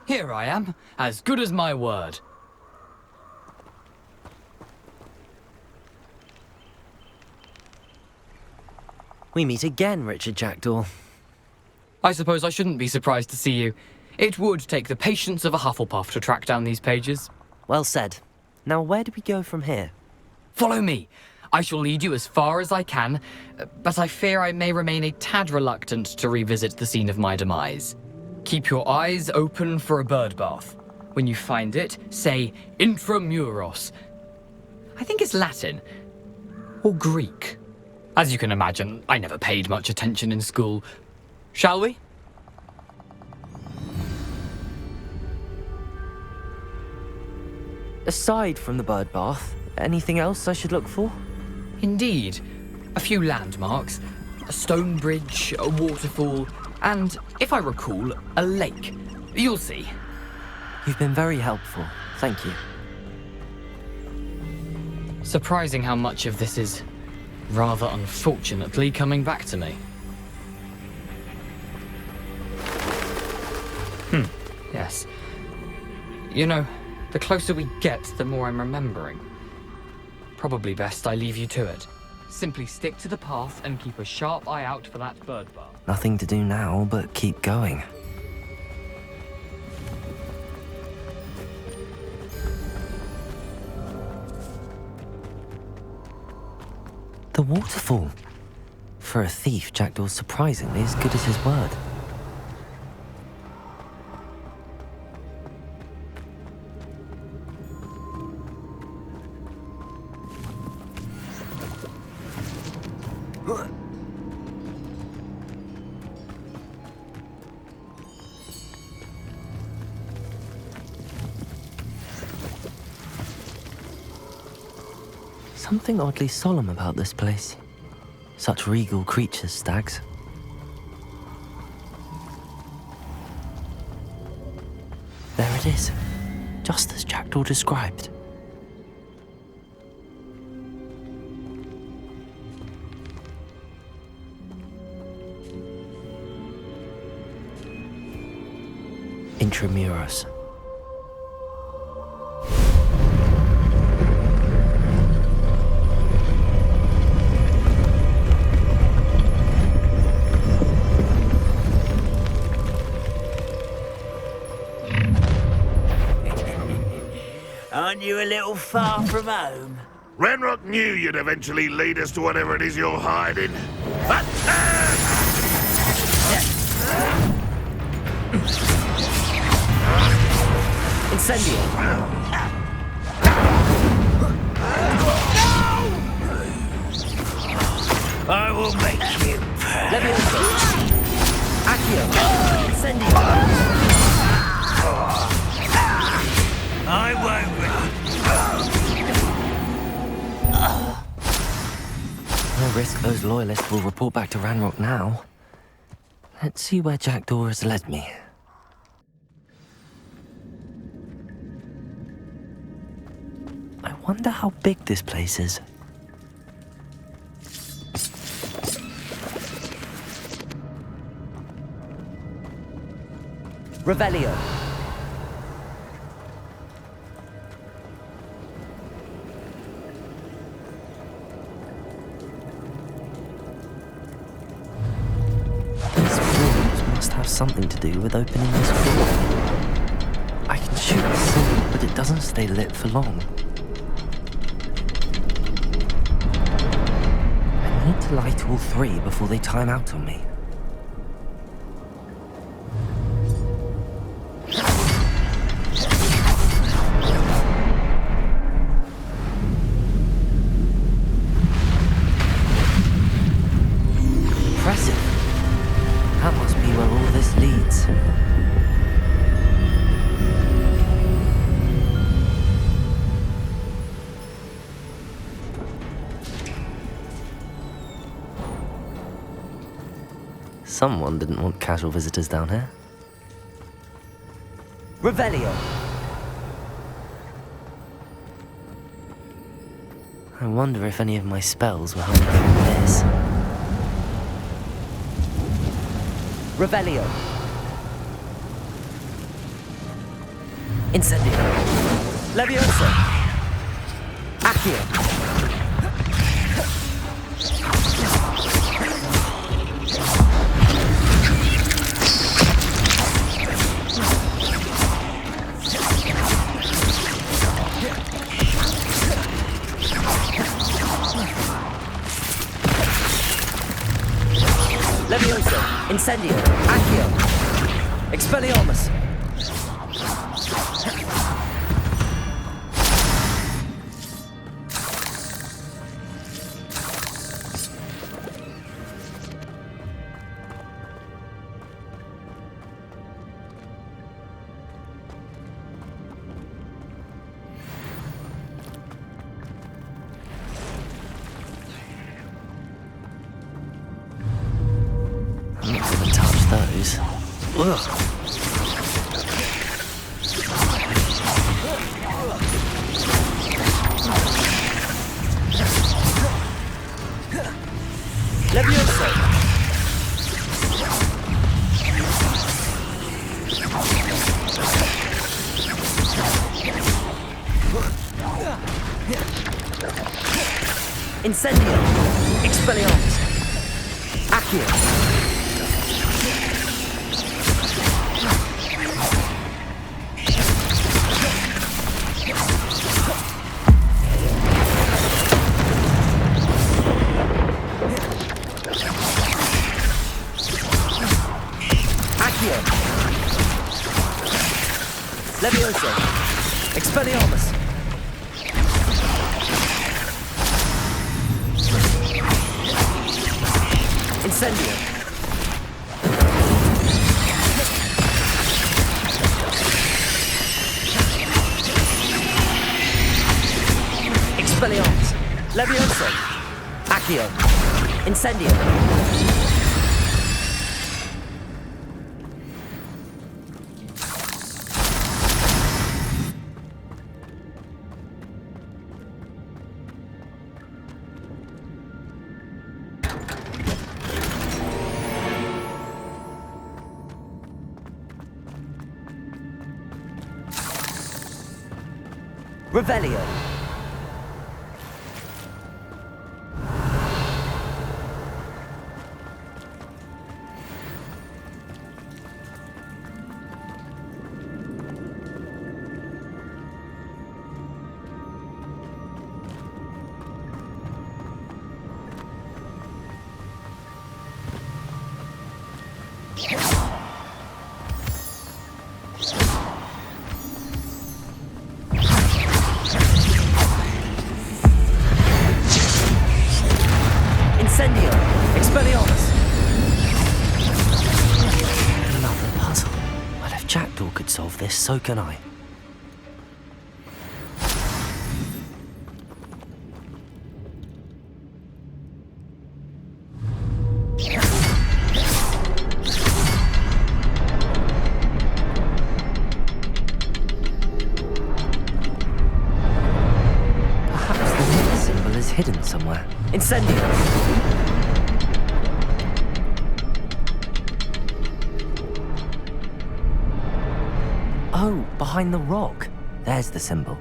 Here I am, as good as my word. We meet again, Richard Jackdaw. I suppose I shouldn't be surprised to see you. It would take the patience of a Hufflepuff to track down these pages. Well said. Now where do we go from here? Follow me. I shall lead you as far as I can, but I fear I may remain a tad reluctant to revisit the scene of my demise. Keep your eyes open for a bird bath. When you find it, say intramuros. I think it's Latin. Or Greek. As you can imagine, I never paid much attention in school. Shall we? Aside from the bird bath, anything else I should look for? Indeed. A few landmarks, a stone bridge, a waterfall, and, if I recall, a lake. You'll see. You've been very helpful. Thank you. Surprising how much of this is, rather unfortunately, coming back to me. Yes. You know, the closer we get, the more I'm remembering. Probably best I leave you to it. Simply stick to the path and keep a sharp eye out for that bird bath. Nothing to do now but keep going. The waterfall. For a thief, Jackdaw's surprisingly as good as his word. Something oddly solemn about this place. Such regal creatures, stags. There it is, just as Jackdaw described. Intramuros. Aren't you a little far from home? Ranrock knew you'd eventually lead us to whatever it is you're hiding. Incendio! I will make you pay. Levioso! Accio! Incendio! I won't. No risk those loyalists will report back to Ranrock now. Let's see where Jackdaw has led me. I wonder how big this place is. Revelio. Have something to do with opening this door. I can shoot a sword, but it doesn't stay lit for long. I need to light all three before they time out on me. Impressive. That must be where all this leads. Someone didn't want casual visitors down here. Revelio! I wonder if any of my spells will help me with this. Revelio. Incendio. Levioso. Accio. Levioso. Incendio. Accio. Expelliarmus. I'm not gonna touch those. Ugh. Levioso. Incendio. Expelliarmus. Accio. Accio. Levioso. Expelliarmus. Incendio. Expelliarmus. Levioso. Accio. Incendio. Revelio. Incendio. Expelliarmus. Another puzzle. Well, if Jackdaw could solve this, so can I. Perhaps the hit symbol is hidden somewhere. Incendio. Oh, behind the rock. There's the symbol.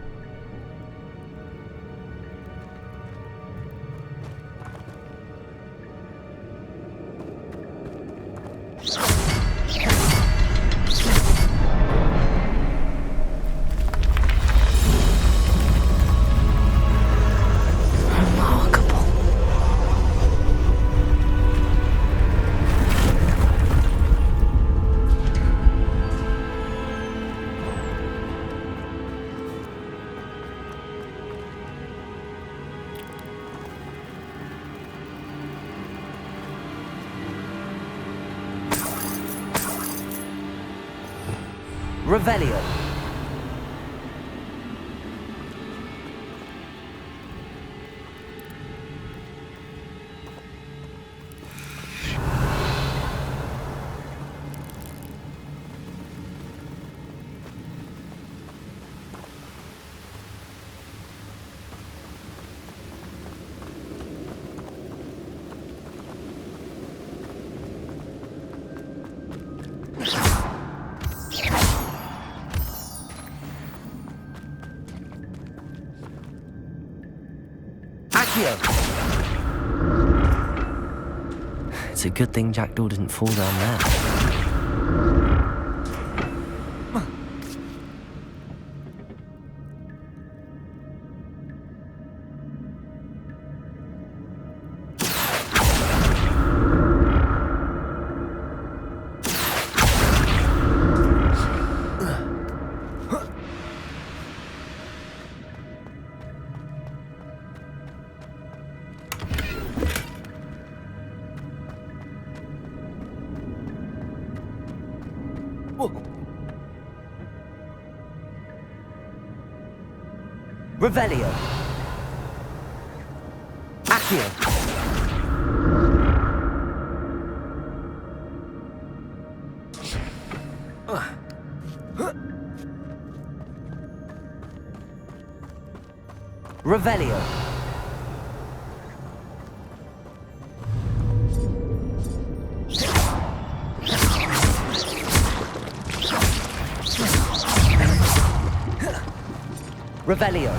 Remarkable. Revelio. Accio! It's a good thing Jackdaw didn't fall down there. Revelio. Accio. Revelio. Revelio.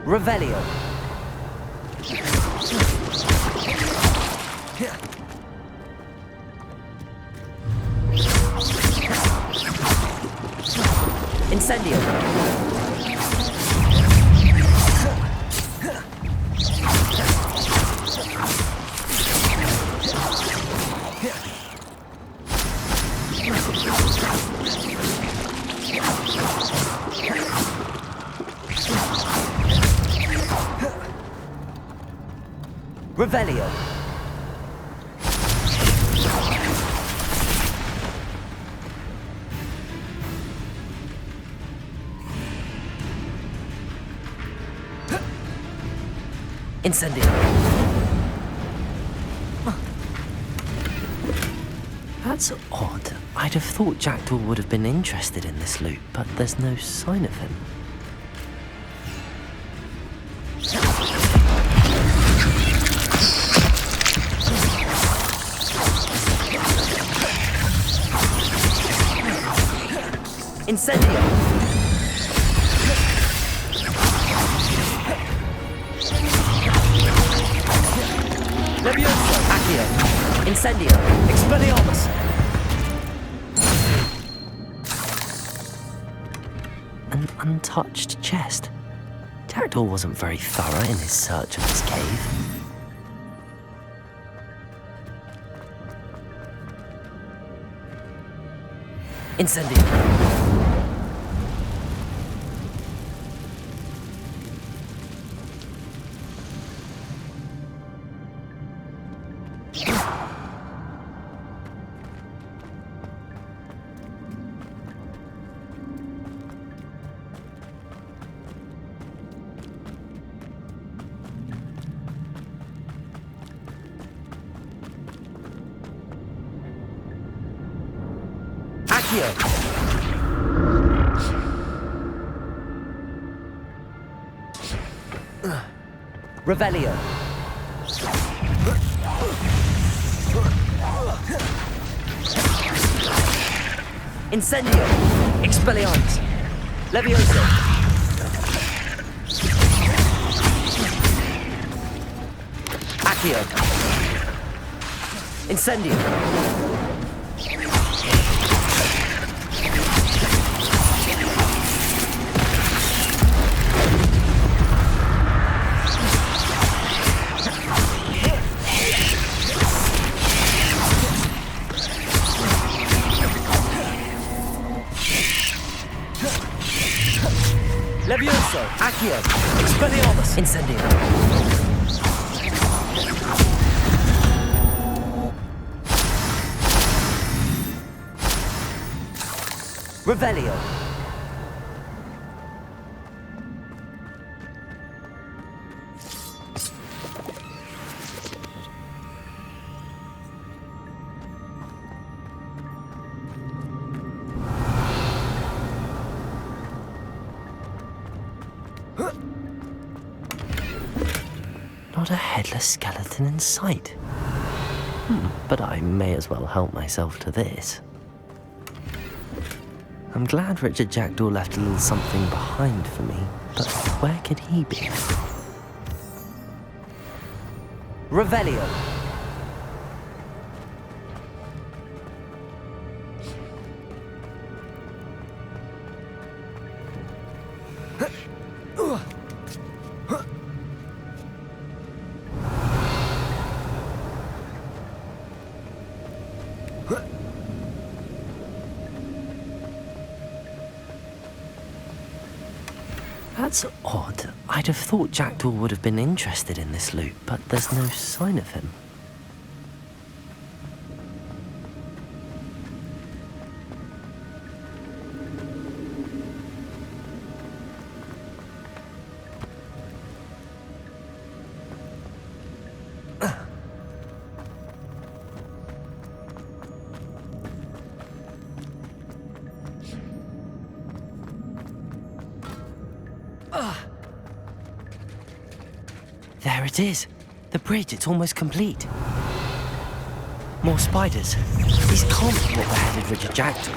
Revelio. Incendio. Revelio. Incendio. That's odd. I'd have thought Jackdaw would have been interested in this loot, but there's no sign of him. Incendio! Levioso! Accio! Incendio! Expelliarmus! An untouched chest. Jackdaw wasn't very thorough in his search of this cave. Incendio! Accio! Revelio. Incendio. Expelliarmus. Levioso. Accio. Incendio. Levioso, Accio, Expelliarmus, Incendio. Revelio. Not a headless skeleton in sight. But I may as well help myself to this. A I'm glad Richard Jackdaw left a little something behind for me, but where could he be? Revelio. That's odd. I'd have thought Jackdaw would have been interested in this loot, but there's no sign of him. There it is. The bridge, it's almost complete. More spiders. These can't be what beheaded Richard Jackdaw.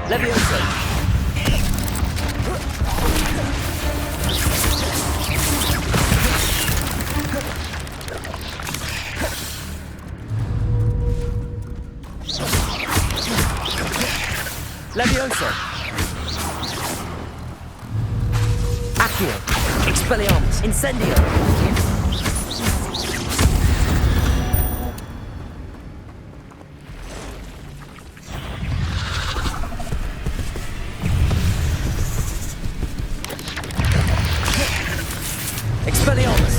Leviosa. Leviosa. Accio. Expelliarmus. Incendio. Expelliarmus.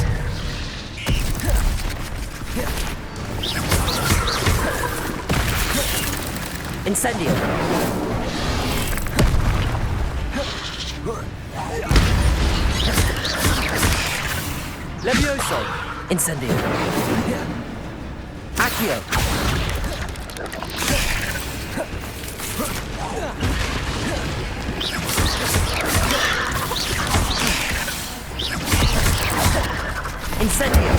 Incendio. Levioso. Incendio. Accio. Incendio.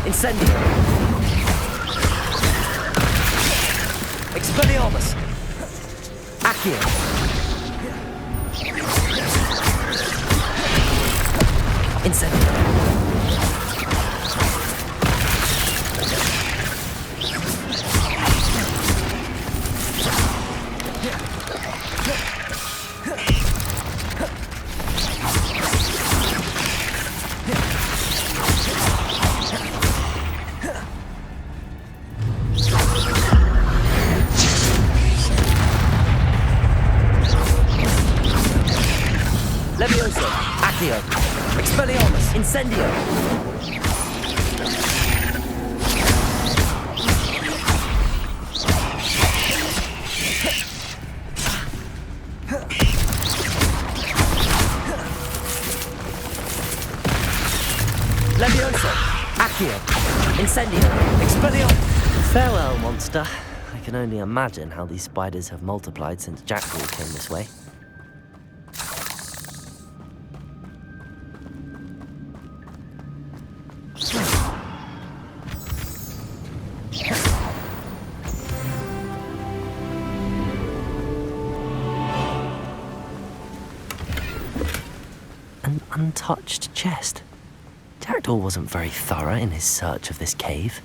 Incendio. Expelliarmus. Accio. Incendio. Levioso. Accio. Expelliarmus. Incendio. Levioso. Accio. Incendio. Expelliarmus. Farewell, monster. I can only imagine how these spiders have multiplied since Jackdaw came this way. An untouched chest. Jackdaw wasn't very thorough in his search of this cave.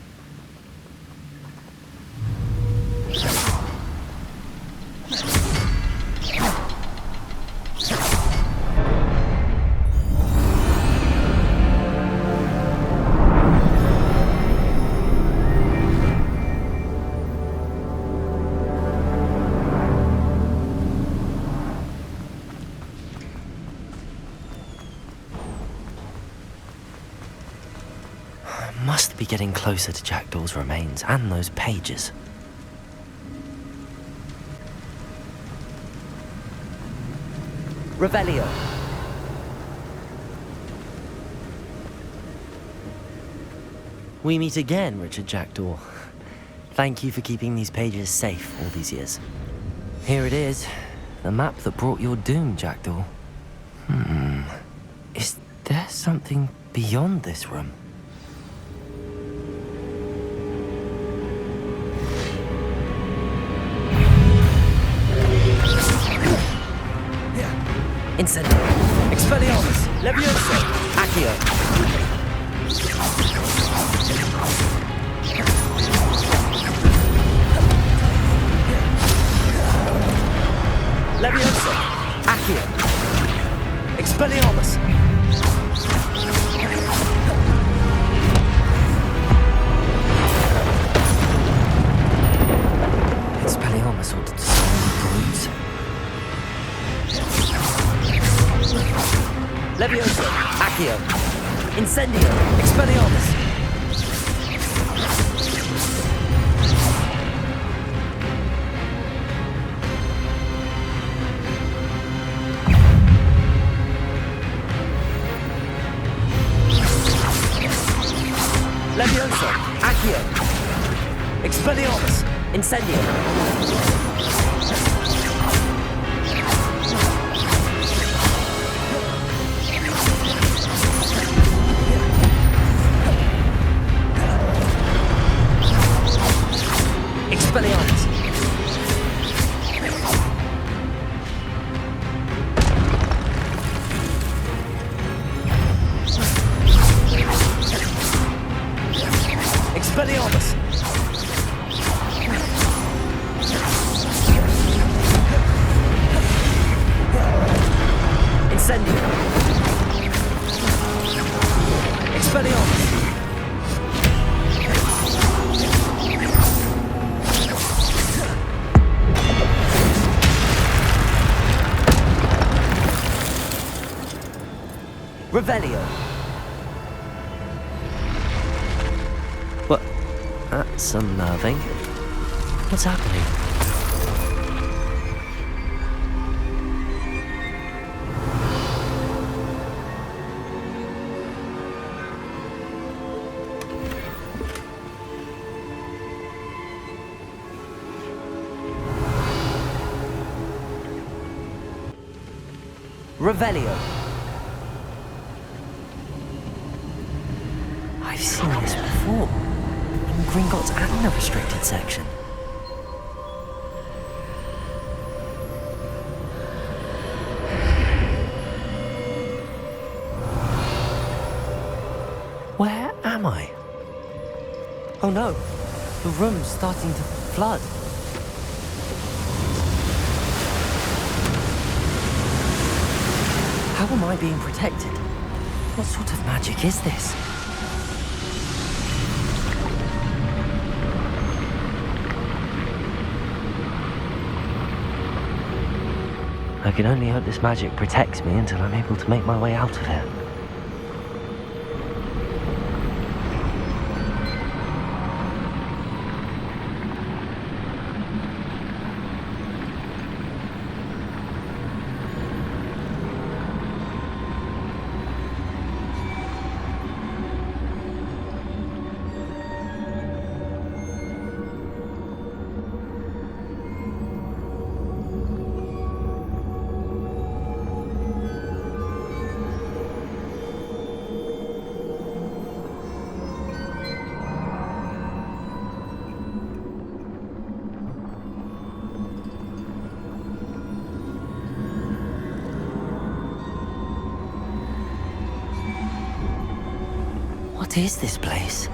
Must be getting closer to Jackdaw's remains and those pages. Revelio. We meet again, Richard Jackdaw. Thank you for keeping these pages safe all these years. Here it is, the map that brought your doom, Jackdaw. Is there something beyond this room? Incendio. Expelliarmus. Levioso. Accio. Levioso. Accio. Expelliarmus. Expelliarmus ought to disarm the brutes. Levioso, Accio, Incendio, Expelliarmus. Levioso, Accio, Expelliarmus, Incendio. Expelliarmus. Expelliarmus. Incendio. Expelliarmus. Revelio. What? That's unnerving. What's happening? Revelio. I've seen this before. In Gringotts and the restricted section. Where am I? Oh no, the room's starting to flood. How am I being protected? What sort of magic is this? I can only hope this magic protects me until I'm able to make my way out of here. What is this place?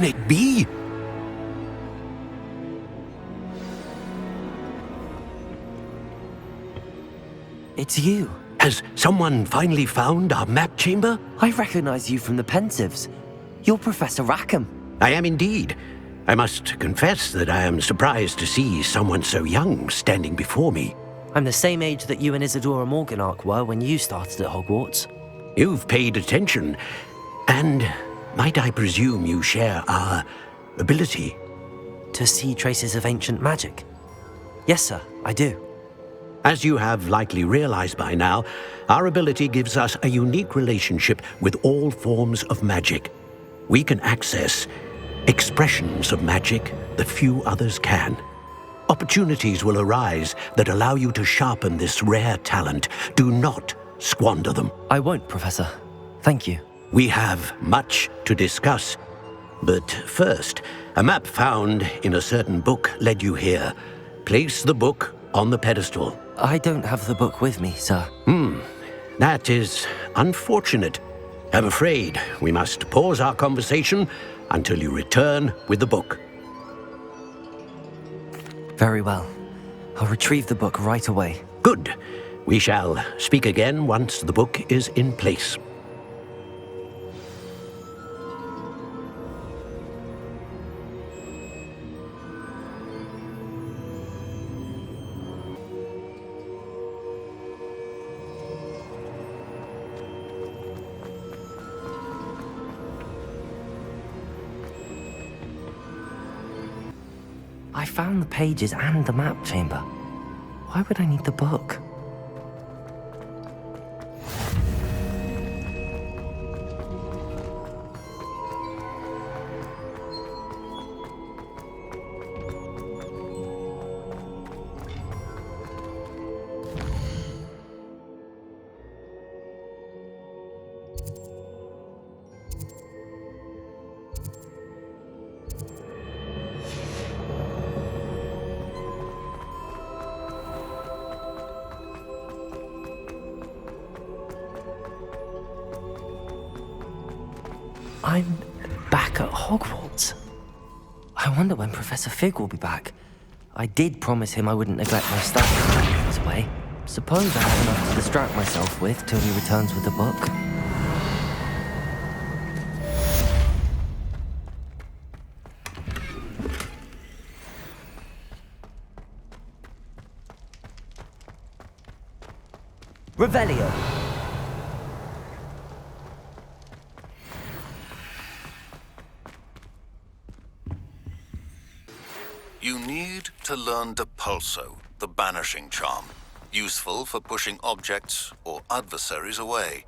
can it be? It's you. Has someone finally found our map chamber? I recognize you from the Pensives. You're Professor Rackham. I am indeed. I must confess that I am surprised to see someone so young standing before me. I'm the same age that you and Isadora Morganach were when you started at Hogwarts. You've paid attention, and might I presume you share our ability? To see traces of ancient magic? Yes, sir, I do. As you have likely realized by now, our ability gives us a unique relationship with all forms of magic. We can access expressions of magic that few others can. Opportunities will arise that allow you to sharpen this rare talent. Do not squander them. I won't, Professor. Thank you. We have much to discuss. But first, a map found in a certain book led you here. Place the book on the pedestal. I don't have the book with me, sir. That is unfortunate. I'm afraid we must pause our conversation until you return with the book. Very well. I'll retrieve the book right away. Good. We shall speak again once the book is in place. I found the pages and the map chamber. Why would I need the book? I'm back at Hogwarts. I wonder when Professor Fig will be back. I did promise him I wouldn't neglect my studies while he was away. Suppose I have enough to distract myself with till he returns with the book. Revelio. You need to learn Depulso, the banishing charm. Useful for pushing objects or adversaries away.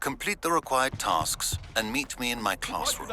Complete the required tasks and meet me in my classroom.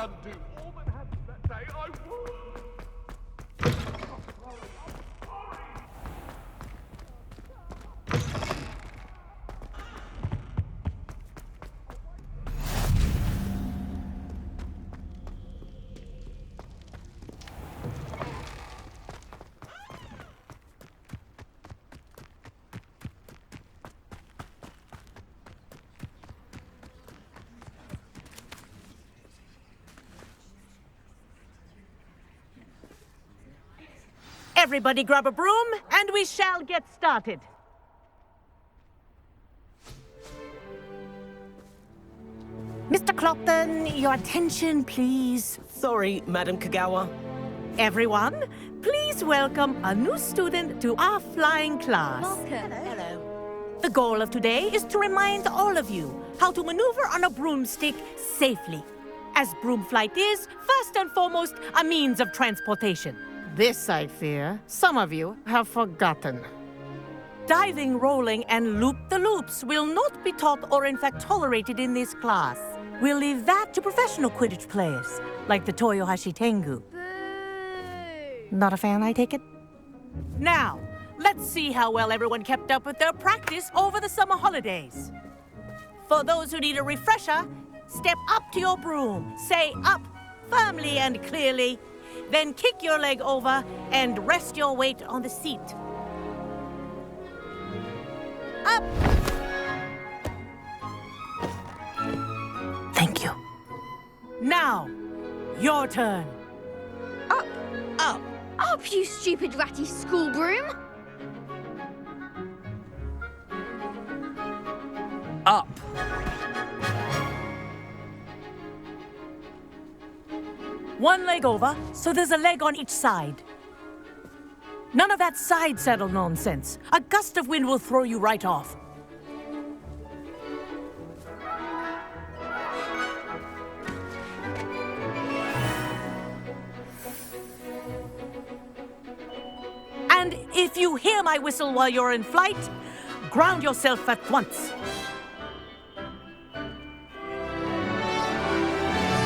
Everybody grab a broom, and we shall get started. Mr. Clopton, your attention, please. Sorry, Madam Kagawa. Everyone, please welcome a new student to our flying class. Hello. The goal of today is to remind all of you how to maneuver on a broomstick safely, as broom flight is, first and foremost, a means of transportation. This, I fear, some of you have forgotten. Diving, rolling, and loop-the-loops will not be taught or in fact tolerated in this class. We'll leave that to professional Quidditch players, like the Toyohashi Tengu. Not a fan, I take it? Now, let's see how well everyone kept up with their practice over the summer holidays. For those who need a refresher, step up to your broom, say up firmly and clearly, then kick your leg over and rest your weight on the seat. Up! Thank you. Now, Your turn. Up, Up. up, you stupid ratty school broom! Up. One leg over, so there's a leg on each side. None of that side saddle nonsense. A gust of wind will throw you right off. And if you hear my whistle while you're in flight, ground yourself at once.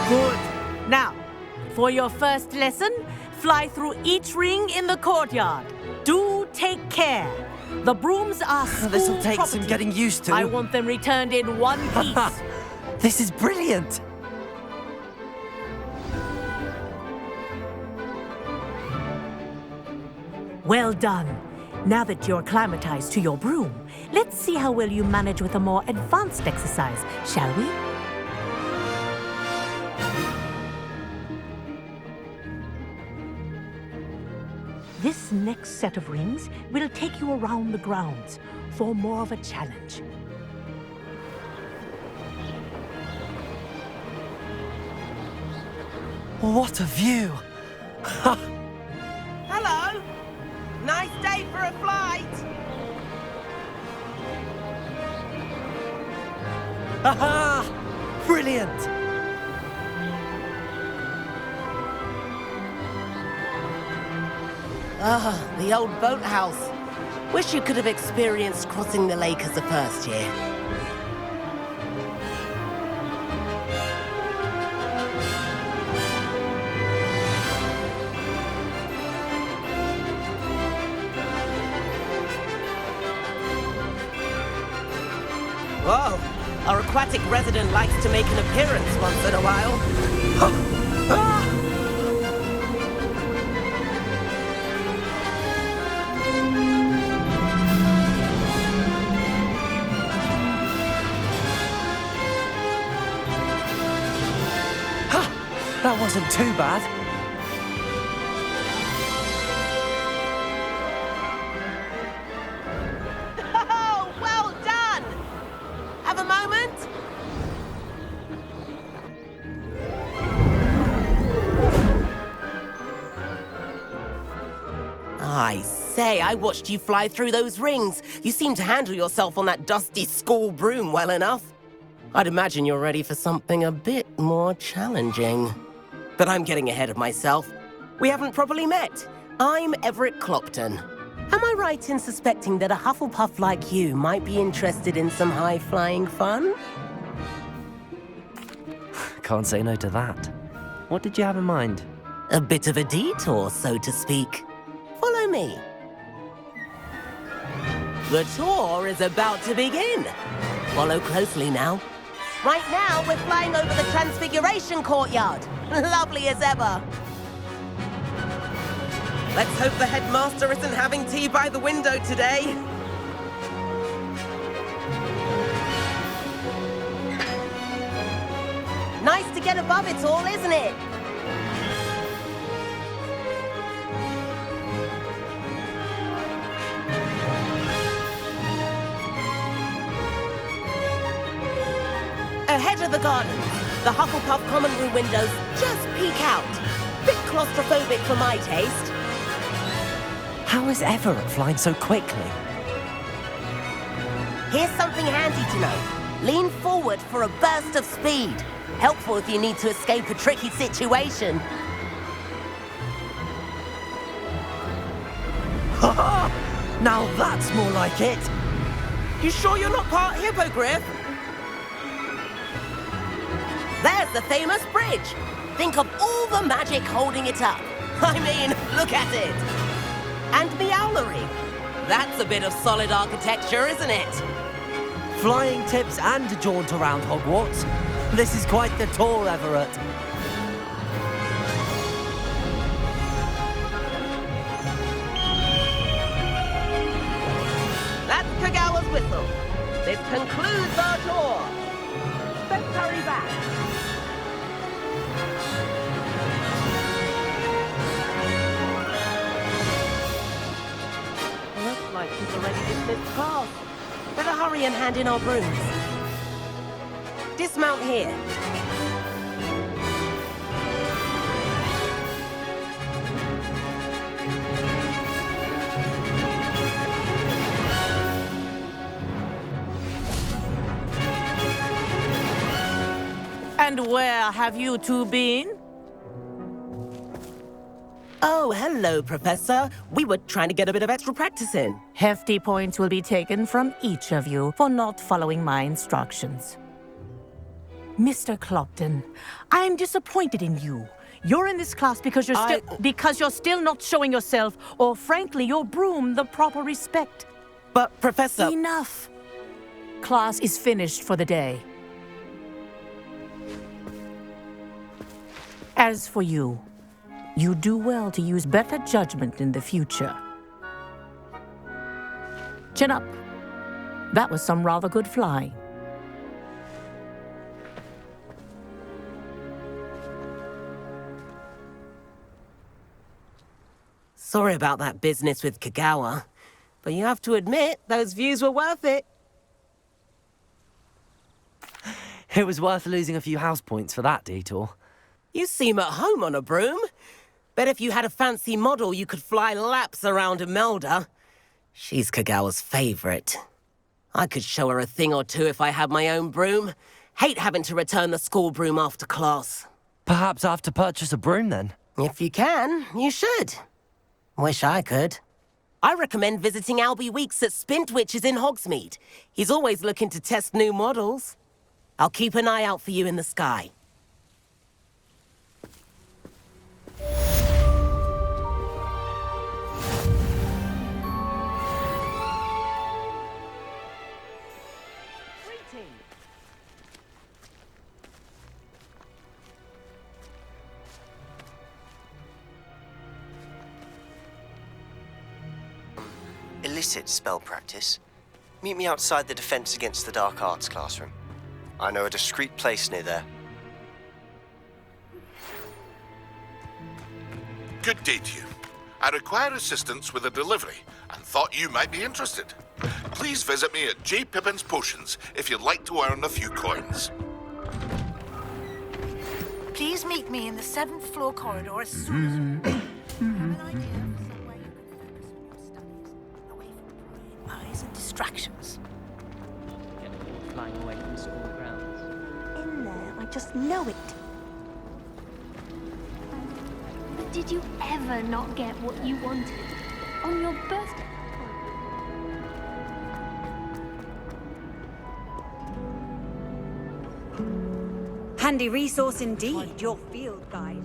Good. Now, for your first lesson, fly through each ring in the courtyard. Do take care. The brooms are school This'll take property. some getting used to. I want them returned in one piece. This is brilliant! Well done. Now that you're acclimatized to your broom, let's see how well you manage with a more advanced exercise, shall we? This next set of rings will take you around the grounds for more of a challenge. What a view! Hello. Nice day for a flight. Aha! Brilliant! Ah, the old boathouse. Wish you could have experienced crossing the lake as a first year. Whoa, our aquatic resident likes to make an appearance once in a while. That wasn't too bad. Oh, well done! Have a moment? I say, I watched you fly through those rings. You seem to handle yourself on that dusty school broom well enough. I'd imagine you're ready for something a bit more challenging. But I'm getting ahead of myself. We haven't properly met. I'm Everett Clopton. Am I right in suspecting that a Hufflepuff like you might be interested in some high-flying fun? Can't say no to that. What did you have in mind? A bit of a detour, so to speak. Follow me. The tour is about to begin. Follow closely now. Right now, we're flying over the Transfiguration Courtyard. Lovely as ever. Let's hope the headmaster isn't having tea by the window today. Nice to get above it all, isn't it? Ahead of the garden, the Hufflepuff common room windows just peek out. Bit claustrophobic for my taste. How is Everett flying so quickly? Here's something handy to know. Lean forward for a burst of speed. Helpful if you need to escape a tricky situation. Now that's more like it! You sure you're not part hippogriff? There's the famous bridge. Think of all the magic holding it up. I mean, look at it. And Meowlery. That's a bit of solid architecture, isn't it? Flying tips and a jaunt around Hogwarts. This is quite the tour, Everett. That's Kagawa's whistle. This concludes our tour. Let's hurry back. hurry and hand in our brooms. Dismount here. And where have you two been? Oh, hello, Professor. We were trying to get a bit of extra practice in. Hefty points will be taken from each of you for not following my instructions. Mr. Clopton, I'm disappointed in you. You're in this class because you're still not showing yourself, or frankly, your broom, the proper respect. But, Professor... Enough. Class is finished for the day. As for you, you do well to use better judgment in the future. Chin up. That was some rather good flying. Sorry about that business with Kagawa, but you have to admit, those views were worth it. It was worth losing a few house points for that detour. You seem at home on a broom. Bet if you had a fancy model, you could fly laps around Imelda. She's Kagawa's favorite. I could show her a thing or two if I had my own broom. Hate having to return the school broom after class. Perhaps I have to purchase a broom then. If you can, you should. Wish I could. I recommend visiting Albie Weeks at Spintwitches in Hogsmeade. He's always looking to test new models. I'll keep an eye out for you in the sky. Illicit spell practice. Meet me outside the Defense Against the Dark Arts classroom. I know a discreet place near there. Good day to you. I require assistance with a delivery and thought you might be interested. Please visit me at J. Pippin's Potions if you'd like to earn a few coins. Please meet me in the 7th floor corridor as soon as... Eyes and distractions. Flying away from school grounds. In there, I just know it. But did you ever not get what you wanted? On your birthday? Handy resource indeed, your field guide.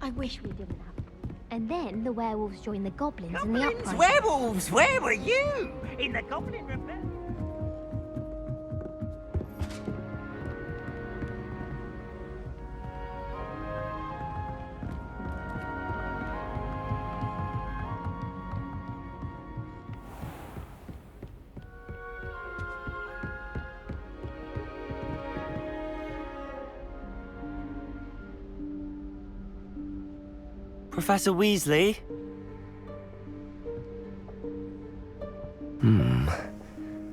I wish we didn't have. And then the werewolves joined the goblins in the uprising. Werewolves! Where were you? In the Goblin Rebellion? Professor Weasley?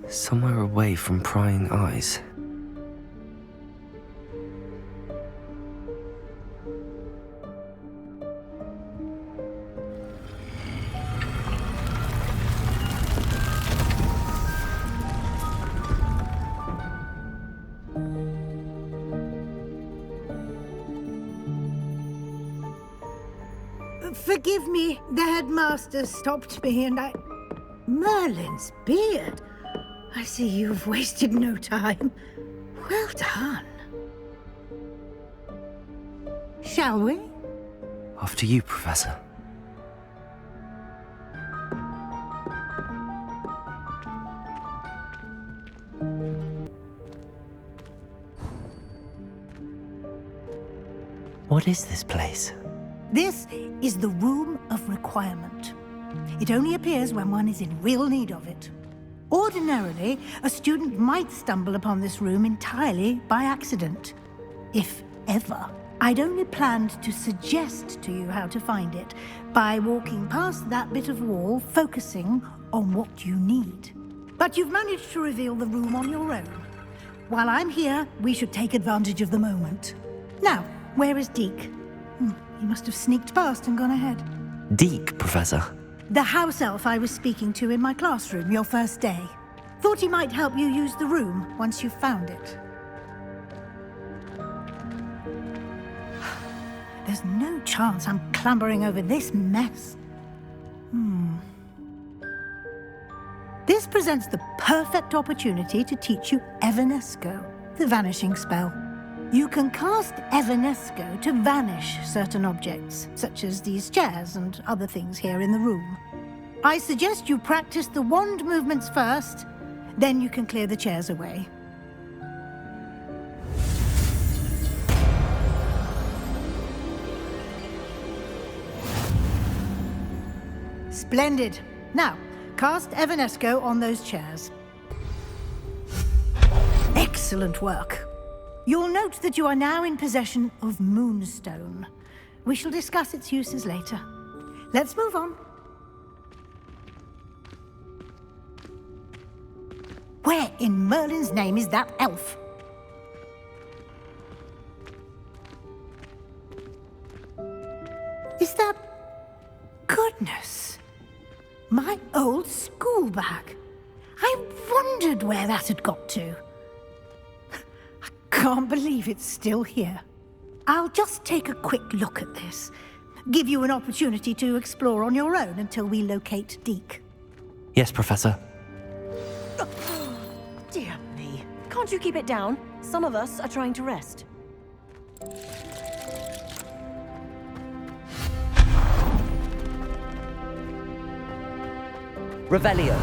Somewhere away from prying eyes. Forgive me, the headmaster stopped me and I... Merlin's beard. I see you've wasted no time. Well done. Shall we? After you, Professor. What is this place? This is the Room of Requirement. It only appears when one is in real need of it. Ordinarily, a student might stumble upon this room entirely by accident. If ever. I'd only planned to suggest to you how to find it by walking past that bit of wall, focusing on what you need. But you've managed to reveal the room on your own. While I'm here, we should take advantage of the moment. Now, where is Deke? He must have sneaked past and gone ahead. Deke, Professor. The house elf I was speaking to in my classroom your first day. Thought he might help you use the room once you found it. There's no chance I'm clambering over this mess. This presents the perfect opportunity to teach you Evanesco, the vanishing spell. You can cast Evanesco to vanish certain objects, such as these chairs and other things here in the room. I suggest you practice the wand movements first, then you can clear the chairs away. Splendid. Now, cast Evanesco on those chairs. Excellent work. You'll note that you are now in possession of Moonstone. We shall discuss its uses later. Let's move on. Where in Merlin's name is that elf? Is that... Goodness. My old school bag. I wondered where that had got to. I can't believe it's still here. I'll just take a quick look at this. Give you an opportunity to explore on your own until we locate Deke. Yes, Professor. Dear me. Can't you keep it down? Some of us are trying to rest. Revelio.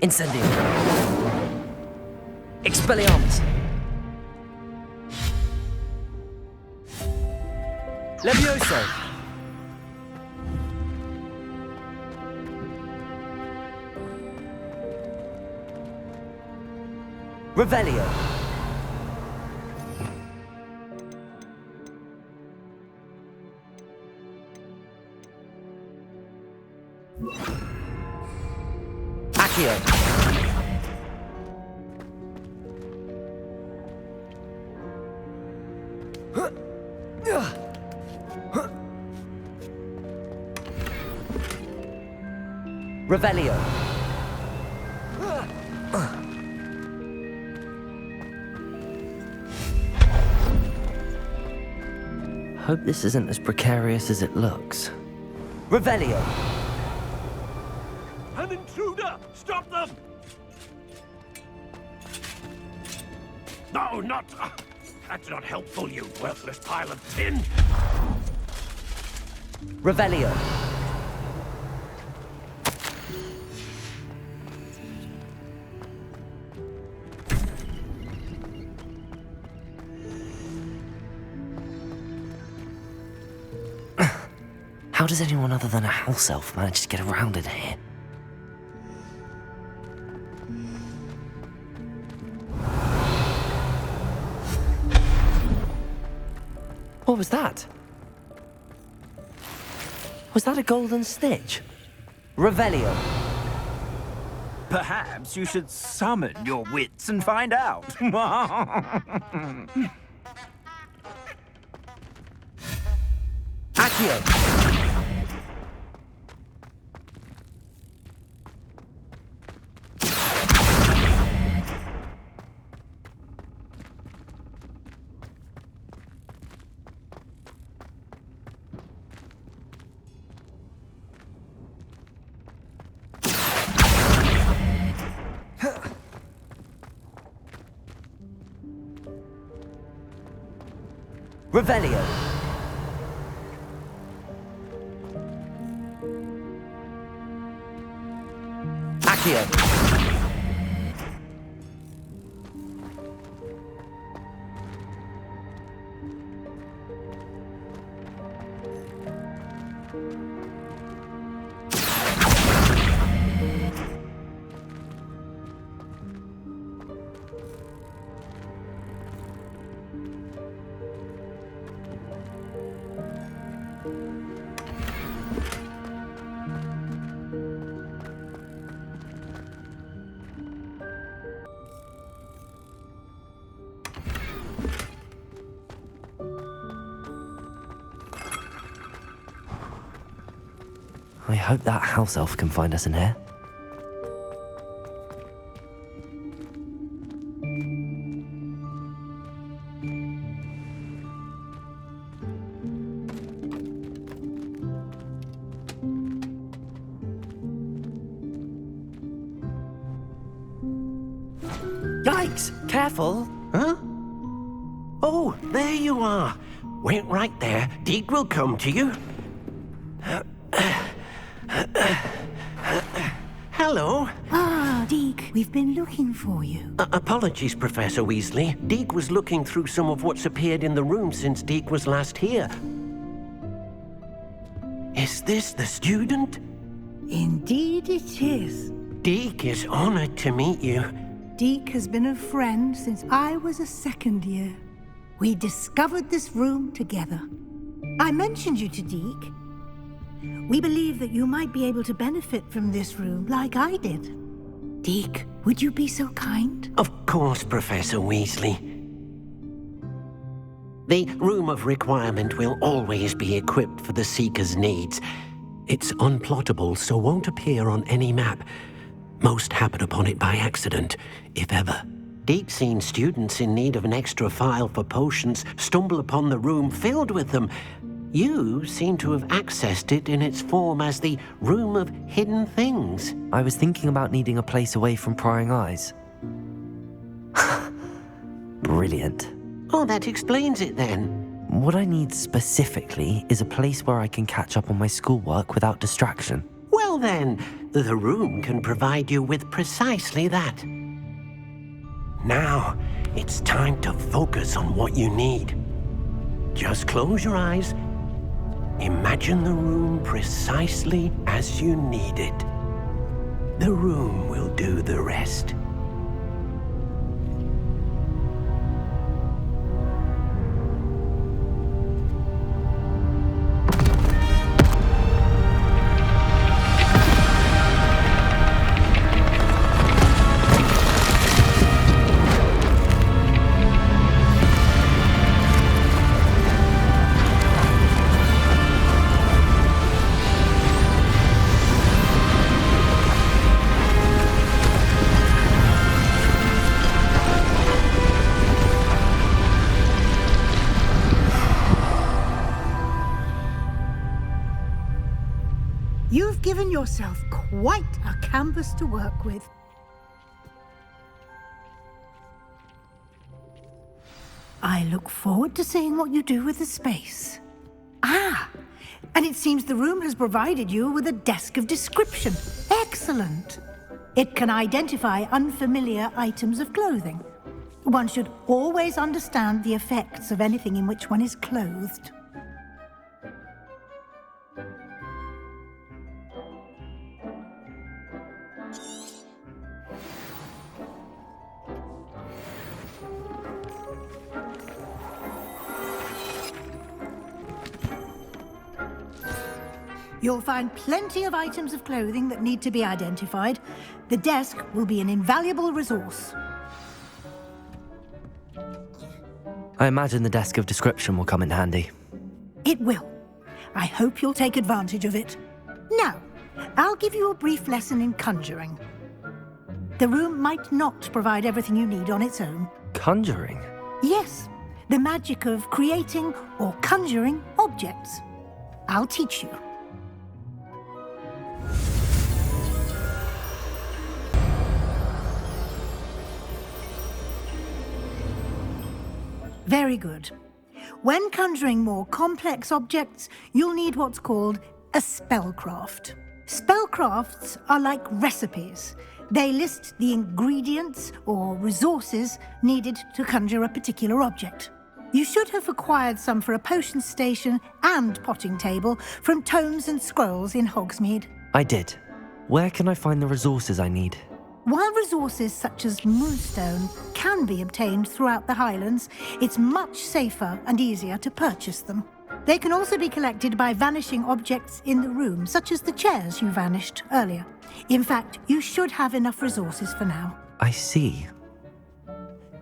Incendio. Expelliarmus. Levioso. Revelio. Accio. Revelio. Hope this isn't as precarious as it looks. Revelio. An intruder! Stop them! No, not... That's not helpful, you worthless pile of tin! Revelio. How does anyone other than a house elf manage to get around in here? What was that? Was that a golden stitch? Revelio. Perhaps you should summon your wits and find out. Accio. Revelio. Accio. I hope that house elf can find us in here. Yikes! Careful! Huh? Oh, there you are. Wait right there. Deke will come to you. Hello. Ah, Deke, we've been looking for you. Apologies, Professor Weasley. Deke was looking through some of what's appeared in the room since Deke was last here. Is this the student? Indeed it is. Deke is honored to meet you. Deke has been a friend since I was a second year. We discovered this room together. I mentioned you to Deke. We believe that you might be able to benefit from this room like I did. Deke, would you be so kind? Of course, Professor Weasley. The Room of Requirement will always be equipped for the Seeker's needs. It's unplottable, so won't appear on any map. Most happen upon it by accident, if ever. Deke's seen students in need of an extra file for potions stumble upon the room filled with them. You seem to have accessed it in its form as the Room of Hidden Things. I was thinking about needing a place away from prying eyes. Brilliant. Oh, that explains it then. What I need specifically is a place where I can catch up on my schoolwork without distraction. Well then, the room can provide you with precisely that. Now, it's time to focus on what you need. Just close your eyes. Imagine the room precisely as you need it. The room will do the rest. You've given yourself quite a canvas to work with. I look forward to seeing what you do with the space. Ah, and it seems the room has provided you with a desk of description. Excellent. It can identify unfamiliar items of clothing. One should always understand the effects of anything in which one is clothed. You'll find plenty of items of clothing that need to be identified. The desk will be an invaluable resource. I imagine the desk of description will come in handy. It will. I hope you'll take advantage of it. Now, I'll give you a brief lesson in conjuring. The room might not provide everything you need on its own. Conjuring? Yes, the magic of creating or conjuring objects. I'll teach you. Very good. When conjuring more complex objects, you'll need what's called a spellcraft. Spellcrafts are like recipes. They list the ingredients or resources needed to conjure a particular object. You should have acquired some for a potion station and potting table from tomes and scrolls in Hogsmeade. I did. Where can I find the resources I need? While resources such as moonstone can be obtained throughout the Highlands, it's much safer and easier to purchase them. They can also be collected by vanishing objects in the room, such as the chairs you vanished earlier. In fact, you should have enough resources for now. I see.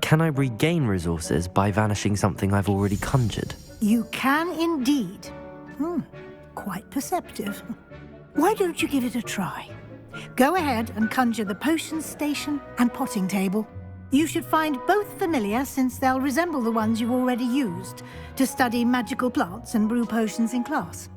Can I regain resources by vanishing something I've already conjured? You can indeed. Quite perceptive. Why don't you give it a try? Go ahead and conjure the potion station and potting table. You should find both familiar, since they'll resemble the ones you've already used to study magical plants and brew potions in class.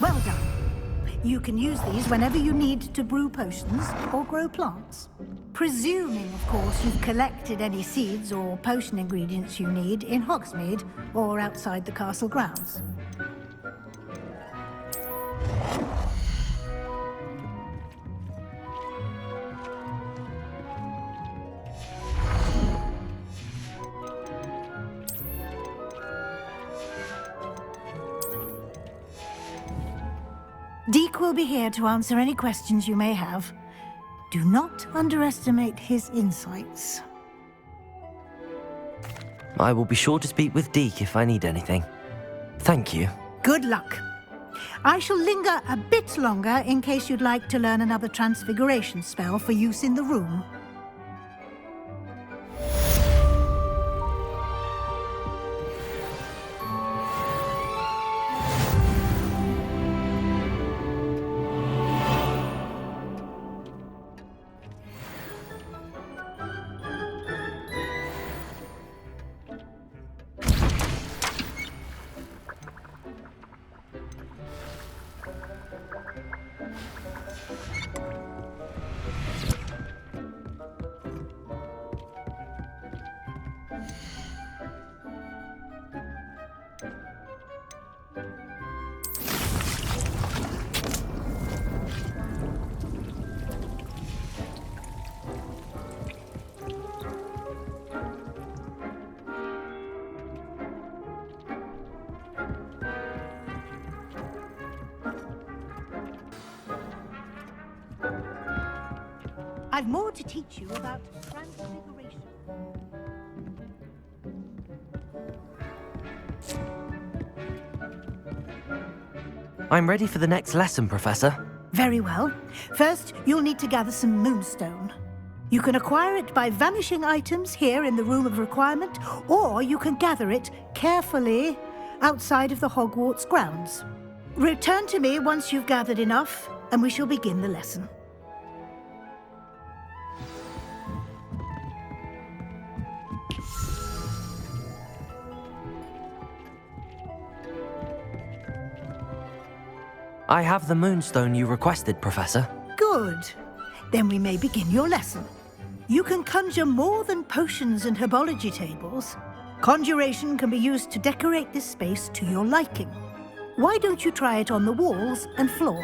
Well done. You can use these whenever you need to brew potions or grow plants. Presuming, of course, you've collected any seeds or potion ingredients you need in Hogsmeade or outside the castle grounds. Deke will be here to answer any questions you may have. Do not underestimate his insights. I will be sure to speak with Deke if I need anything. Thank you. Good luck. I shall linger a bit longer in case you'd like to learn another transfiguration spell for use in the room. I've more to teach you about transfiguration. I'm ready for the next lesson, Professor. Very well. First, you'll need to gather some moonstone. You can acquire it by vanishing items here in the Room of Requirement, or you can gather it carefully outside of the Hogwarts grounds. Return to me once you've gathered enough, and we shall begin the lesson. I have the moonstone you requested, Professor. Good. Then we may begin your lesson. You can conjure more than potions and herbology tables. Conjuration can be used to decorate this space to your liking. Why don't you try it on the walls and floor?